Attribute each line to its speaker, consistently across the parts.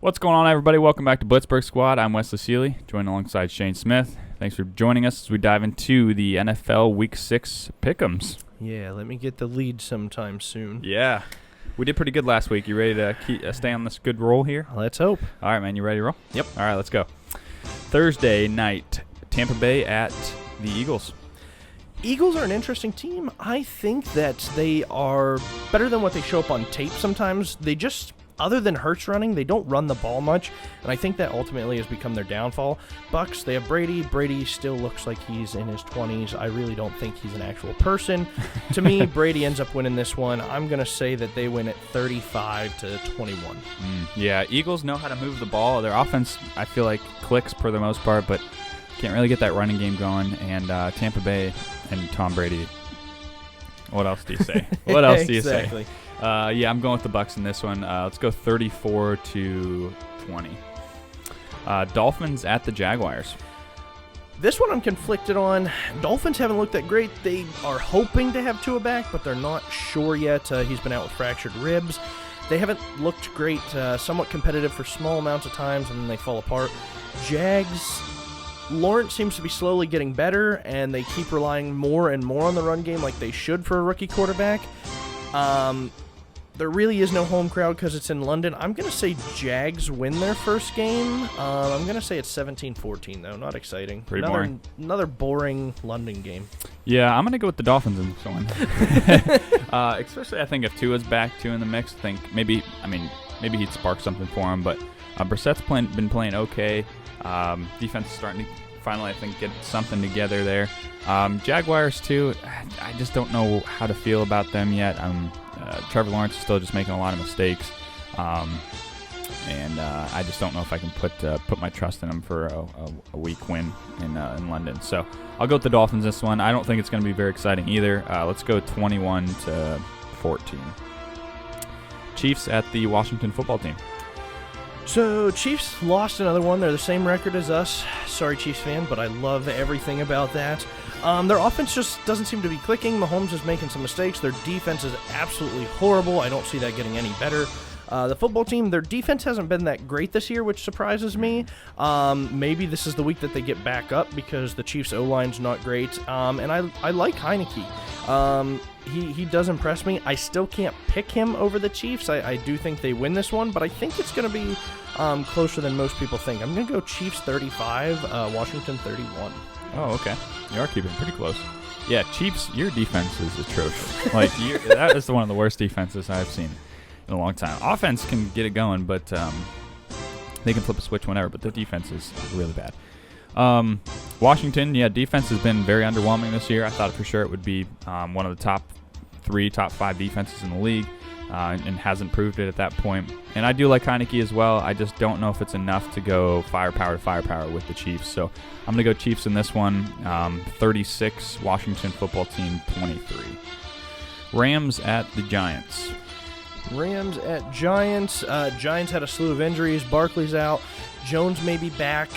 Speaker 1: What's going on, everybody? Welcome back to Blitzburg Squad. I'm Wesley Seeley, joined alongside Shane Smith. Thanks for joining us as we dive into the NFL Week 6 pick'ems.
Speaker 2: Yeah, let me get the lead sometime soon.
Speaker 1: Yeah. We did pretty good last week. You ready to stay on this good roll here?
Speaker 2: Let's hope.
Speaker 1: All right, man. You ready to roll?
Speaker 2: Yep.
Speaker 1: All right, let's go. Thursday night, Tampa Bay at the Eagles.
Speaker 2: Eagles are an interesting team. I think that they are better than what they show up on tape sometimes. They just, other than Hurts running, they don't run the ball much, and I think that ultimately has become their downfall. Bucks, they have Brady. Brady still looks like he's in his 20s. I really don't think he's an actual person. To me, Brady ends up winning this one. I'm going to say that they win at 35-21.
Speaker 1: Yeah, Eagles know how to move the ball. Their offense, I feel like, clicks for the most part, but can't really get that running game going. And Tampa Bay and Tom Brady, what else do you say? What else do you
Speaker 2: Exactly.
Speaker 1: say? Yeah, I'm going with the Bucks in this one. Let's go 34-20. Dolphins at the Jaguars.
Speaker 2: This one I'm conflicted on. Dolphins haven't looked that great. They are hoping to have Tua back, but they're not sure yet. He's been out with fractured ribs. They haven't looked great, somewhat competitive for small amounts of times, and then they fall apart. Jags, Lawrence seems to be slowly getting better, and they keep relying more and more on the run game like they should for a rookie quarterback. There really is no home crowd because it's in London. I'm going to say Jags win their first game. I'm going to say it's 17-14, though. Not exciting.
Speaker 1: Pretty boring.
Speaker 2: Another boring London game.
Speaker 1: Yeah, I'm going to go with the Dolphins in this one. Especially, I think, if Tua's back, too, in the mix. I think maybe he'd spark something for him. But Brissett's been playing okay. Defense is starting to finally, I think, get something together there. Jaguars, too, I just don't know how to feel about them yet. Trevor Lawrence is still just making a lot of mistakes, and I just don't know if I can put my trust in him for a weak win in London. So I'll go with the Dolphins this one. I don't think it's going to be very exciting either. Let's go 21-14. Chiefs at the Washington football team.
Speaker 2: So, Chiefs lost another one. They're the same record as us. Sorry, Chiefs fan, but I love everything about that. Their offense just doesn't seem to be clicking. Mahomes is making some mistakes. Their defense is absolutely horrible. I don't see that getting any better. The football team, their defense hasn't been that great this year, which surprises me. Maybe this is the week that they get back up because the Chiefs' O-line's not great. And I like Heineke. He does impress me. I still can't pick him over the Chiefs. I do think they win this one, but I think it's going to be closer than most people think. I'm going to go Chiefs 35, Washington 31.
Speaker 1: Oh, okay. You are keeping it pretty close. Yeah, Chiefs, your defense is atrocious. That is one of the worst defenses I've seen in a long time. Offense can get it going, but they can flip a switch whenever, but the defense is really bad. Washington, yeah, defense has been very underwhelming this year. I thought for sure it would be one of the top 5 defenses in the league, and hasn't proved it at that point. And I do like Heineke as well. I just don't know if it's enough to go firepower to firepower with the Chiefs. So I'm going to go Chiefs in this one, 36, Washington football team 23. Rams at the Giants.
Speaker 2: Rams at Giants. Giants had a slew of injuries. Barkley's out. Jones may be back.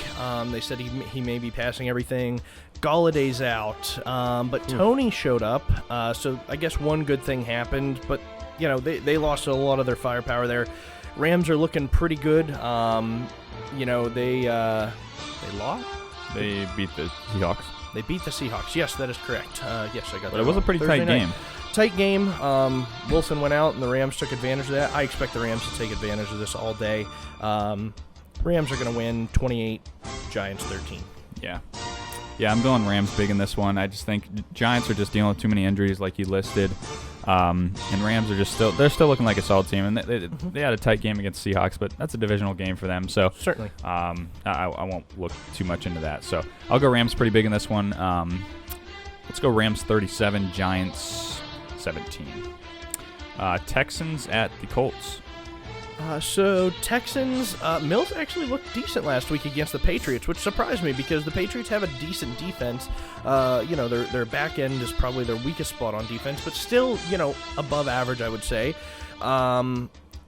Speaker 2: They said he may be passing everything. Galladay's out. But Tony showed up. So I guess one good thing happened. But, they lost a lot of their firepower there. Rams are looking pretty good. They lost?
Speaker 1: They beat the Seahawks.
Speaker 2: They beat the Seahawks. Yes, that is correct. Yes, I got that.
Speaker 1: But it was a pretty
Speaker 2: Thursday
Speaker 1: tight
Speaker 2: night.
Speaker 1: game.
Speaker 2: Tight game. Wilson went out, and the Rams took advantage of that. I expect the Rams to take advantage of this all day. Rams are going to win 28, Giants 13.
Speaker 1: Yeah. Yeah, I'm going Rams big in this one. I just think Giants are just dealing with too many injuries like you listed. And Rams are they're still looking like a solid team. And they had a tight game against Seahawks, but that's a divisional game for them. So
Speaker 2: certainly.
Speaker 1: I won't look too much into that. So I'll go Rams pretty big in this one. Let's go Rams 37, Giants 17. Texans at the Colts.
Speaker 2: So Texans, Mills actually looked decent last week against the Patriots, which surprised me because the Patriots have a decent defense. Their back end is probably their weakest spot on defense, but still, above average, I would say.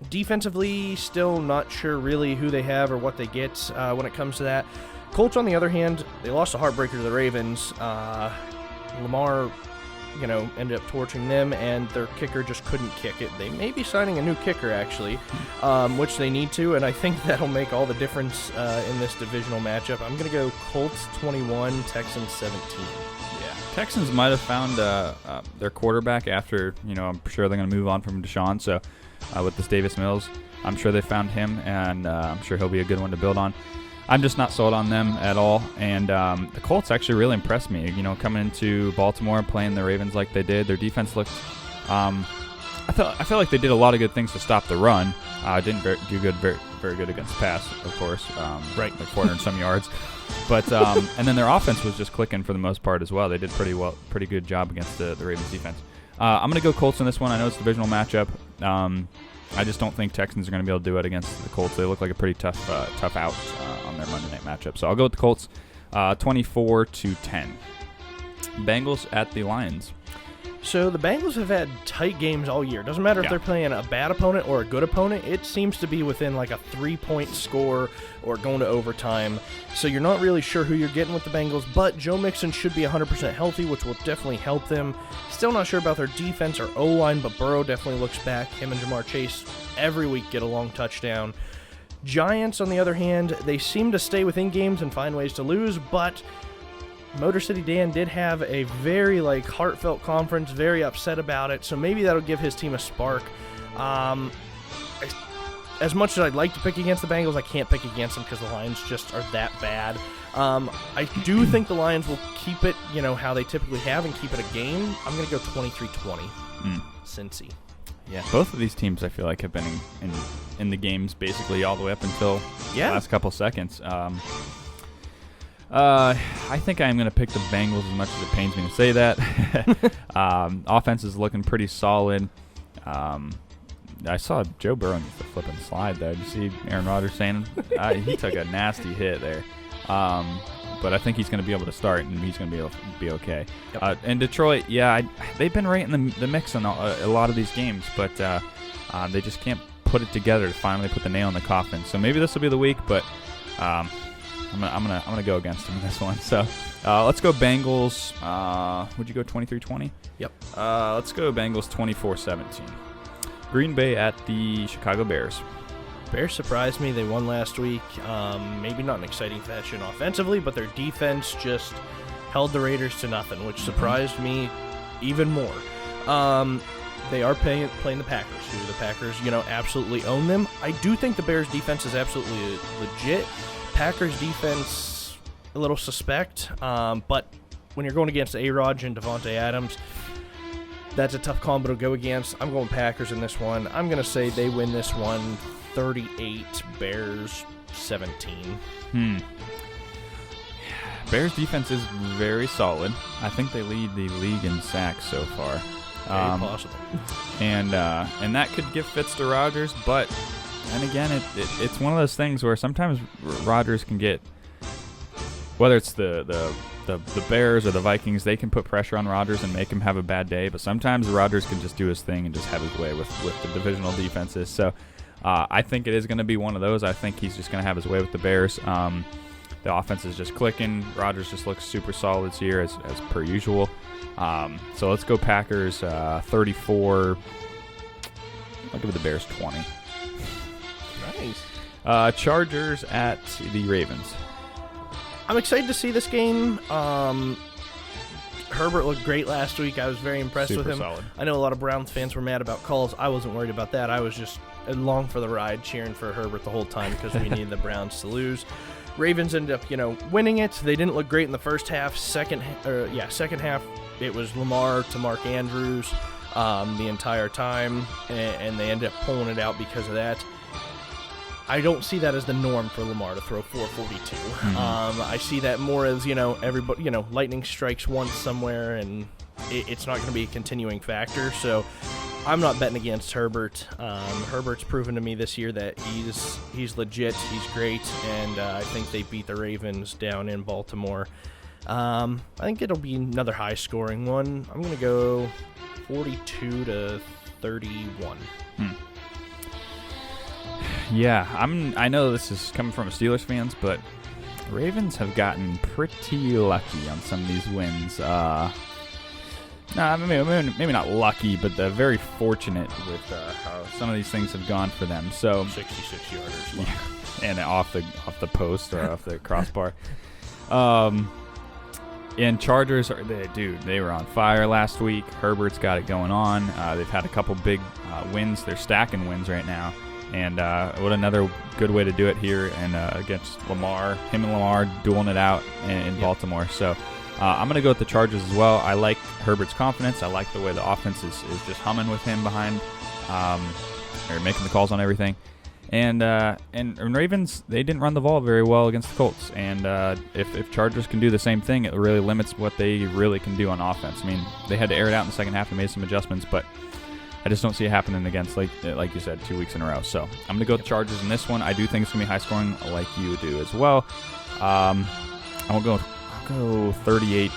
Speaker 2: Defensively, still not sure really who they have or what they get when it comes to that. Colts, on the other hand, they lost a heartbreaker to the Ravens. Lamar ended up torching them, and their kicker just couldn't kick it. They may be signing a new kicker, actually, which they need to, and I think that'll make all the difference in this divisional matchup. I'm going to go Colts 21, Texans 17.
Speaker 1: Yeah, Texans might have found their quarterback after, I'm sure they're going to move on from Deshaun, so with this Davis Mills, I'm sure they found him, and I'm sure he'll be a good one to build on. I'm just not sold on them at all, and the Colts actually really impressed me. Coming into Baltimore, playing the Ravens like they did, their defense looked. I felt like they did a lot of good things to stop the run. Didn't do very good against the pass, of course. Right, like 400 and some yards, but and then their offense was just clicking for the most part as well. They did pretty good job against the Ravens defense. I'm gonna go Colts in this one. I know it's a divisional matchup. I just don't think Texans are going to be able to do it against the Colts. They look like a pretty tough out on their Monday night matchup. So I'll go with the Colts, 24-10. Bengals at the Lions.
Speaker 2: So the Bengals have had tight games all year. Doesn't matter if they're playing a bad opponent or a good opponent. It seems to be within like a 3-point score or going to overtime. So you're not really sure who you're getting with the Bengals, but Joe Mixon should be 100% healthy, which will definitely help them. Still not sure about their defense or O-line, but Burrow definitely looks back. Him and Jamar Chase every week get a long touchdown. Giants, on the other hand, they seem to stay within games and find ways to lose, but Motor City Dan did have a very heartfelt conference, very upset about it, so maybe that'll give his team a spark. As much as I'd like to pick against the Bengals, I can't pick against them because the Lions just are that bad. I do think the Lions will keep it, how they typically have and keep it a game. I'm going to go 23-20. Cincy.
Speaker 1: Yeah, both of these teams I feel like have been in the games basically all the way up until the last couple seconds. I think I'm going to pick the Bengals as much as it pains me to say that. Offense is looking pretty solid. I saw Joe Burrow just a flipping slide there. Did you see Aaron Rodgers saying he took a nasty hit there. But I think he's going to be able to start, and he's going to be able to be okay. Yep. And Detroit, they've been right in the mix in a lot of these games, but they just can't put it together to finally put the nail in the coffin. So maybe this will be the week, but I'm gonna go against them in this one. So let's go Bengals. Would you go 23-20?
Speaker 2: Yep.
Speaker 1: Let's go Bengals 24-17. Green Bay at the Chicago Bears.
Speaker 2: Bears surprised me. They won last week. Maybe not in exciting fashion offensively, but their defense just held the Raiders to nothing, which surprised me even more. They are playing the Packers, who the Packers, absolutely own them. I do think the Bears' defense is absolutely legit. Packers' defense, a little suspect, but when you're going against A-Rod and Devontae Adams, that's a tough combo to go against. I'm going Packers in this one. I'm going to say they win this one 38, Bears 17.
Speaker 1: Bears defense is very solid. I think they lead the league in sacks so far.
Speaker 2: Very possible.
Speaker 1: And that could give fits to Rodgers, but and again, it's one of those things where sometimes Rodgers can get, whether it's the Bears or the Vikings, they can put pressure on Rodgers and make him have a bad day, but sometimes Rodgers can just do his thing and just have his way with the divisional defenses. So I think it is going to be one of those. I think he's just going to have his way with the Bears. The offense is just clicking. Rodgers just looks super solid this year as per usual. So let's go Packers 34. I'll give the Bears 20.
Speaker 2: Nice.
Speaker 1: Chargers at the Ravens.
Speaker 2: I'm excited to see this game. Herbert looked great last week. I was very impressed with him.
Speaker 1: Solid.
Speaker 2: I know a lot of Browns fans were mad about calls. I wasn't worried about that. I was just along for the ride, cheering for Herbert the whole time because we needed the Browns to lose. Ravens ended up, winning it. They didn't look great in the first half. Second half, it was Lamar to Mark Andrews the entire time, and they ended up pulling it out because of that. I don't see that as the norm for Lamar to throw 442. I see that more as, everybody, lightning strikes once somewhere, and it's not going to be a continuing factor. So I'm not betting against Herbert. Herbert's proven to me this year that he's legit, he's great, and I think they beat the Ravens down in Baltimore. I think it'll be another high-scoring one. I'm going to go 42-31.
Speaker 1: Yeah, I know this is coming from Steelers fans, but Ravens have gotten pretty lucky on some of these wins. Maybe not lucky, but very fortunate with how some of these things have gone for them. So
Speaker 2: 66 yarders.
Speaker 1: Yeah, and off the post or off the crossbar. And Chargers, they were on fire last week. Herbert's got it going on. They've had a couple big wins. They're stacking wins right now. And what another good way to do it here and against Lamar. Him and Lamar dueling it out in Baltimore. So I'm going to go with the Chargers as well. I like Herbert's confidence. I like the way the offense is just humming with him behind or making the calls on everything. And Ravens, they didn't run the ball very well against the Colts. And if Chargers can do the same thing, it really limits what they really can do on offense. I mean, they had to air it out in the second half and made some adjustments, but I just don't see it happening against, like you said, 2 weeks in a row. So I'm going to go with the Chargers in this one. I do think it's going to be high scoring like you do as well. I'll go 38.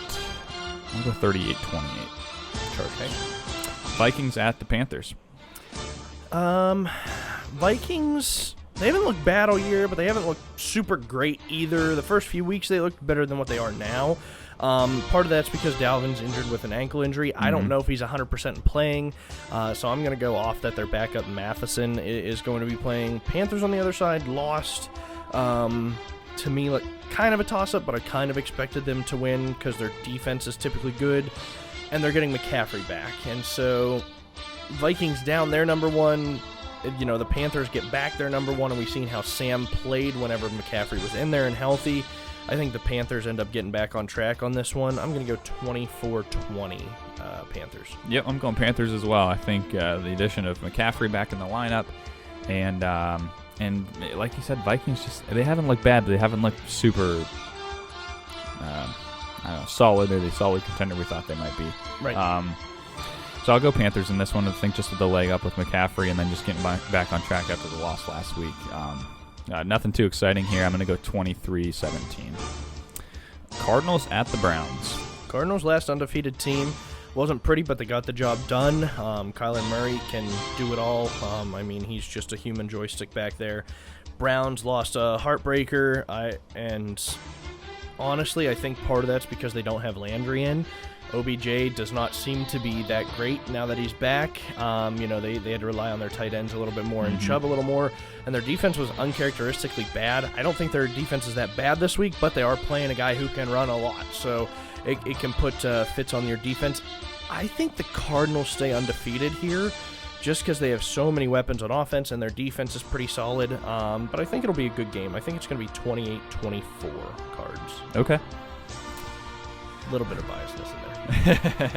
Speaker 1: I'll go 38-28. Chargers. Vikings at the Panthers.
Speaker 2: Vikings, they haven't looked bad all year, but they haven't looked super great either. The first few weeks, they looked better than what they are now. Part of that's because Dalvin's injured with an ankle injury. I don't know if he's 100% playing, so I'm going to go off that their backup Matheson is going to be playing. Panthers on the other side lost. To me, like kind of a toss-up, but I kind of expected them to win because their defense is typically good, and they're getting McCaffrey back. And so Vikings down their number one. You know, the Panthers get back their number one, and we've seen how Sam played whenever McCaffrey was in there and healthy. I think the Panthers end up getting back on track on this one. I'm going to go 24-20 Panthers.
Speaker 1: Yep, I'm going Panthers as well. I think the addition of McCaffrey back in the lineup, and like you said, Vikings they haven't looked bad, but they haven't looked super solid, or the solid contender we thought they might be.
Speaker 2: Right.
Speaker 1: So I'll go Panthers in this one. I think just with the leg up with McCaffrey and then just getting back on track after the loss last week. Nothing too exciting here. I'm going to go 23-17. Cardinals at the Browns.
Speaker 2: Cardinals, last undefeated team. Wasn't pretty, but they got the job done. Kyler Murray can do it all. I mean, he's just a human joystick back there. Browns lost a heartbreaker. And honestly, I think part of that's because they don't have Landry in. OBJ does not seem to be that great now that he's back. They had to rely on their tight ends a little bit more and Chubb a little more, and their defense was uncharacteristically bad. I don't think their defense is that bad this week, but they are playing a guy who can run a lot, so it can put fits on your defense. I think the Cardinals stay undefeated here just because they have so many weapons on offense and their defense is pretty solid, but I think it'll be a good game. I think it's going to be 28-24 Cards.
Speaker 1: Okay.
Speaker 2: A little bit of biasness in there.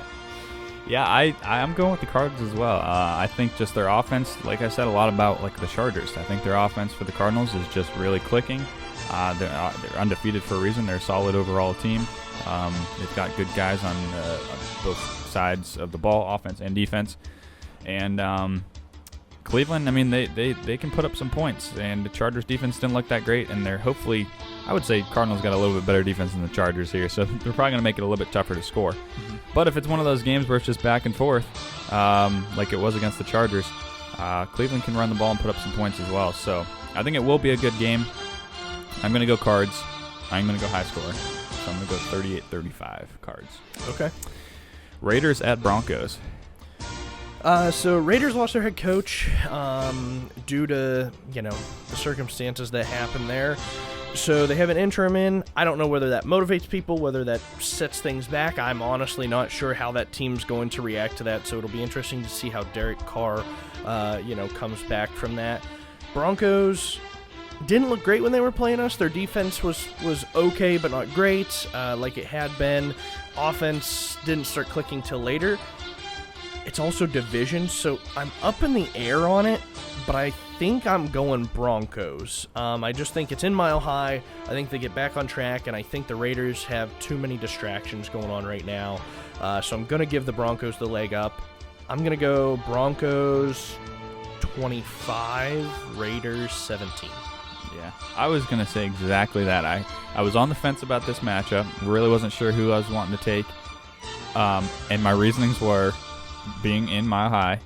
Speaker 1: Yeah, I'm going with the Cardinals as well. I think just their offense, like I said, a lot about like the Chargers. I think their offense for the Cardinals is just really clicking. They're undefeated for a reason. They're a solid overall team. They've got good guys on both sides of the ball, offense and defense. And Cleveland, I mean, they can put up some points. And the Chargers defense didn't look that great. And they're hopefully, I would say Cardinals got a little bit better defense than the Chargers here. So they're probably going to make it a little bit tougher to score. Mm-hmm. But if it's one of those games where it's just back and forth, like it was against the Chargers, Cleveland can run the ball and put up some points as well. So I think it will be a good game. I'm going to go Cards. I'm going to go high score. So I'm going to go 38-35 Cards.
Speaker 2: Okay.
Speaker 1: Raiders at Broncos.
Speaker 2: So Raiders lost their head coach due to, the circumstances that happened there. So they have an interim in. I don't know whether that motivates people, whether that sets things back. I'm honestly not sure how that team's going to react to that, so it'll be interesting to see how Derek Carr, comes back from that. Broncos didn't look great when they were playing us. Their defense was okay, but not great, like it had been. Offense didn't start clicking till later. It's also division, so I'm up in the air on it, but I think I'm going Broncos. I just think it's in Mile High. I think they get back on track, and I think the Raiders have too many distractions going on right now. So I'm going to give the Broncos the leg up. I'm going to go Broncos 25, Raiders 17.
Speaker 1: Yeah, I was going to say exactly that. I was on the fence about this matchup. Really wasn't sure who I was wanting to take. And my reasonings were being in Mile High,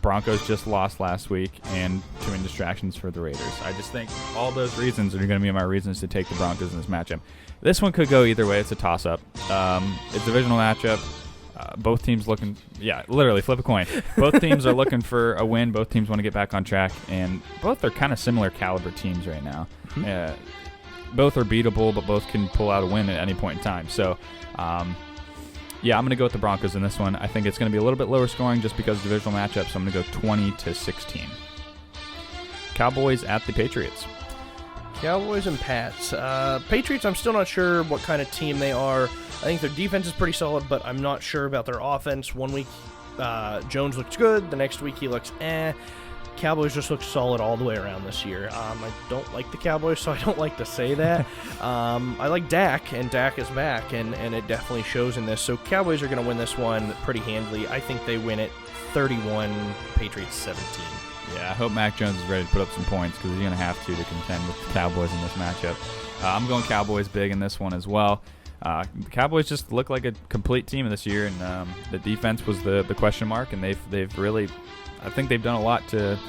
Speaker 1: Broncos just lost last week, and too many distractions for the Raiders. I just think all those reasons are going to be my reasons to take the Broncos in this matchup. This one could go either way. It's a toss-up. It's a divisional matchup. both teams literally flip a coin. Both teams are looking for a win. Both teams want to get back on track, and both are kind of similar caliber teams right now. Both are beatable, but both can pull out a win at any point in time. So, I'm going to go with the Broncos in this one. I think it's going to be a little bit lower scoring just because of divisional matchups, so I'm going to go 20-16. Cowboys at the Patriots.
Speaker 2: Cowboys and Pats. Patriots, I'm still not sure what kind of team they are. I think their defense is pretty solid, but I'm not sure about their offense. One week, Jones looks good. The next week, he looks Cowboys just look solid all the way around this year. I don't like the Cowboys, so I don't like to say that. I like Dak, and Dak is back, and it definitely shows in this. So Cowboys are going to win this one pretty handily. I think they win it 31, Patriots 17.
Speaker 1: Yeah, I hope Mac Jones is ready to put up some points because he's going to have to contend with the Cowboys in this matchup. I'm going Cowboys big in this one as well. The Cowboys just look like a complete team this year, and the defense was the question mark, and they've really, I think they've done a lot to,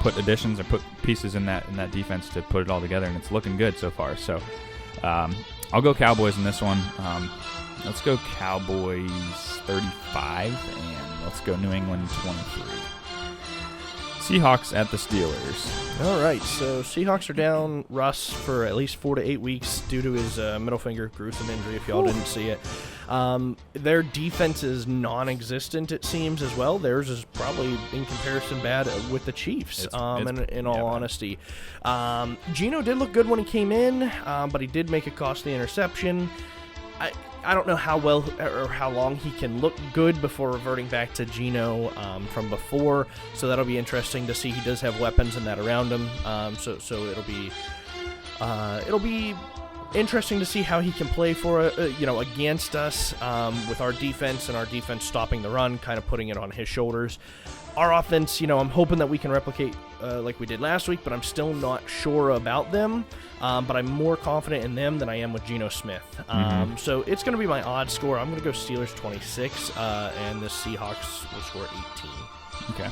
Speaker 1: put additions or put pieces in that defense to put it all together, and it's looking good so far. So I'll go Cowboys in this one. Let's go Cowboys 35, and let's go New England 23. Seahawks at the Steelers.
Speaker 2: All right, so Seahawks are down Russ for at least 4 to 8 weeks due to his middle finger gruesome injury, if y'all didn't see it. Their defense is non-existent, it seems, as well. Theirs is probably, in comparison, bad with the Chiefs, in all honesty. Geno did look good when he came in, but he did make a costly interception. I don't know how well or how long he can look good before reverting back to Geno from before, so that'll be interesting to see. He does have weapons and that around him, so it'll be interesting to see how he can play for against us with our defense and our defense stopping the run, kind of putting it on his shoulders. Our offense, I'm hoping that we can replicate like we did last week, but I'm still not sure about them. But I'm more confident in them than I am with Geno Smith. So it's going to be my odd score. I'm going to go Steelers 26, and the Seahawks will score 18.
Speaker 1: Okay.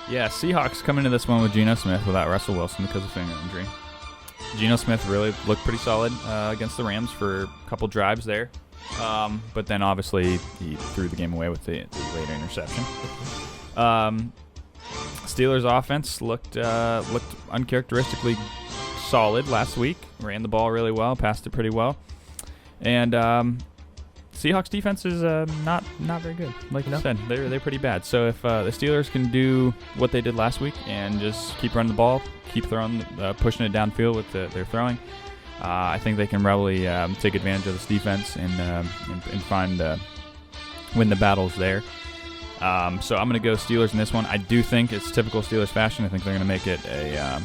Speaker 1: Yeah, Seahawks come into this one with Geno Smith without Russell Wilson because of finger injury. Geno Smith really looked pretty solid against the Rams for a couple drives there. But then obviously he threw the game away with the later interception. Steelers offense looked uncharacteristically solid last week. Ran the ball really well, passed it pretty well. And Seahawks defense is not very good. Like you said, they're pretty bad. So if the Steelers can do what they did last week and just keep running the ball, keep throwing, pushing it downfield with their throwing, I think they can probably take advantage of this defense and win the battles there. So I'm going to go Steelers in this one. I do think it's typical Steelers fashion. I think they're going to make it a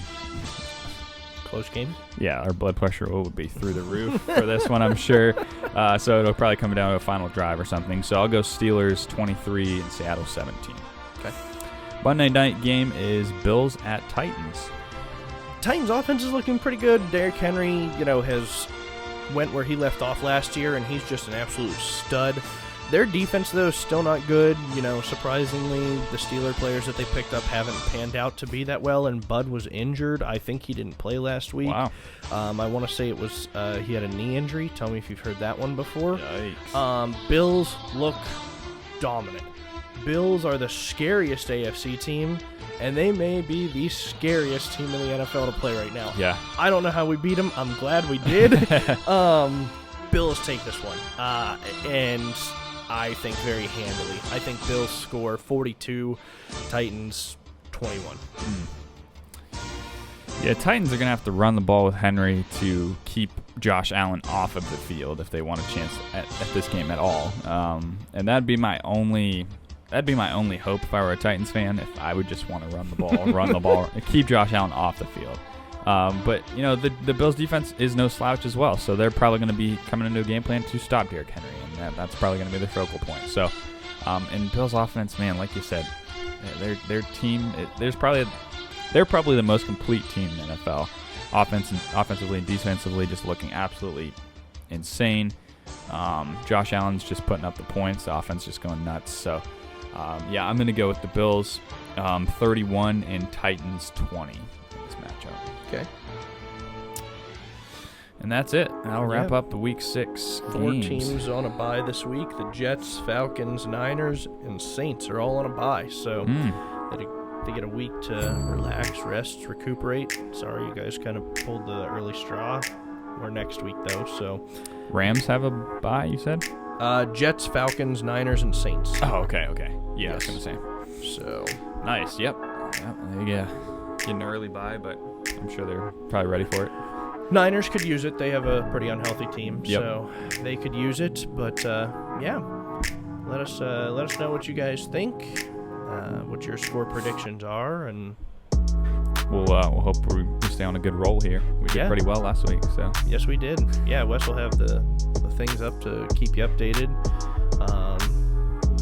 Speaker 2: close game.
Speaker 1: Yeah, our blood pressure will be through the roof for this one, I'm sure. So it'll probably come down to a final drive or something. So I'll go Steelers 23 and Seattle 17.
Speaker 2: Okay.
Speaker 1: Monday night game is Bills at Titans.
Speaker 2: Titans offense is looking pretty good. Derrick Henry, has went where he left off last year, and he's just an absolute stud. Their defense, though, is still not good. Surprisingly, the Steeler players that they picked up haven't panned out to be that well, and Bud was injured. I think he didn't play last week.
Speaker 1: Wow.
Speaker 2: I want to say it was he had a knee injury. Tell me if you've heard that one before.
Speaker 1: Yikes.
Speaker 2: Bills look dominant. Bills are the scariest AFC team, and they may be the scariest team in the NFL to play right now.
Speaker 1: Yeah.
Speaker 2: I don't know how we beat them. I'm glad we did. Bills take this one, and I think very handily. I think Bills score 42, Titans 21.
Speaker 1: Yeah, Titans are going to have to run the ball with Henry to keep Josh Allen off of the field if they want a chance at this game at all. And that'd be my only hope if I were a Titans fan, if I would just want to run the ball, keep Josh Allen off the field. But, the Bills' defense is no slouch as well, so they're probably going to be coming into a game plan to stop Derrick Henry, and that's probably going to be the focal point. So, and Bills' offense, man, like you said, their team, they're probably the most complete team in the NFL, offensively and defensively, just looking absolutely insane. Josh Allen's just putting up the points, the offense just going nuts. So, I'm going to go with the Bills 31 and Titans 20 in this matchup.
Speaker 2: Okay.
Speaker 1: And that's it. That'll wrap up the Week 6
Speaker 2: 4
Speaker 1: games.
Speaker 2: teams on a bye this week. The Jets, Falcons, Niners, and Saints are all on a bye. So they get a week to relax, rest, recuperate. Sorry, you guys kind of pulled the early straw. We're next week, though. So
Speaker 1: Rams have a bye, you said?
Speaker 2: Jets, Falcons, Niners, and Saints.
Speaker 1: Oh, okay. Yeah,
Speaker 2: Yes.
Speaker 1: I was going to say.
Speaker 2: So
Speaker 1: Nice, yep. Yeah, getting an early bye, but I'm sure they're probably ready for it.
Speaker 2: Niners could use it. They have a pretty unhealthy team,
Speaker 1: Yep.
Speaker 2: so they could use it. But yeah, let us know what you guys think, what your score predictions are, and
Speaker 1: We'll hope we stay on a good roll here. We did pretty well last week, so.
Speaker 2: yes, we did. Yeah, Wes will have the things up to keep you updated.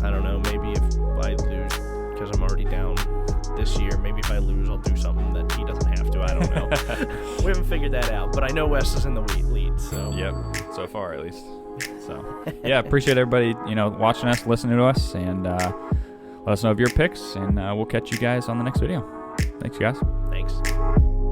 Speaker 2: I don't know, maybe if I lose, because I'm already down this year, maybe if I lose, I'll do something that he doesn't have to. I don't know. We haven't figured that out, but I know Wes is in the lead. So
Speaker 1: Yep, so far at least. So, yeah, appreciate everybody, watching us, listening to us, and let us know of your picks, and we'll catch you guys on the next video. Thanks, guys.
Speaker 2: Thanks.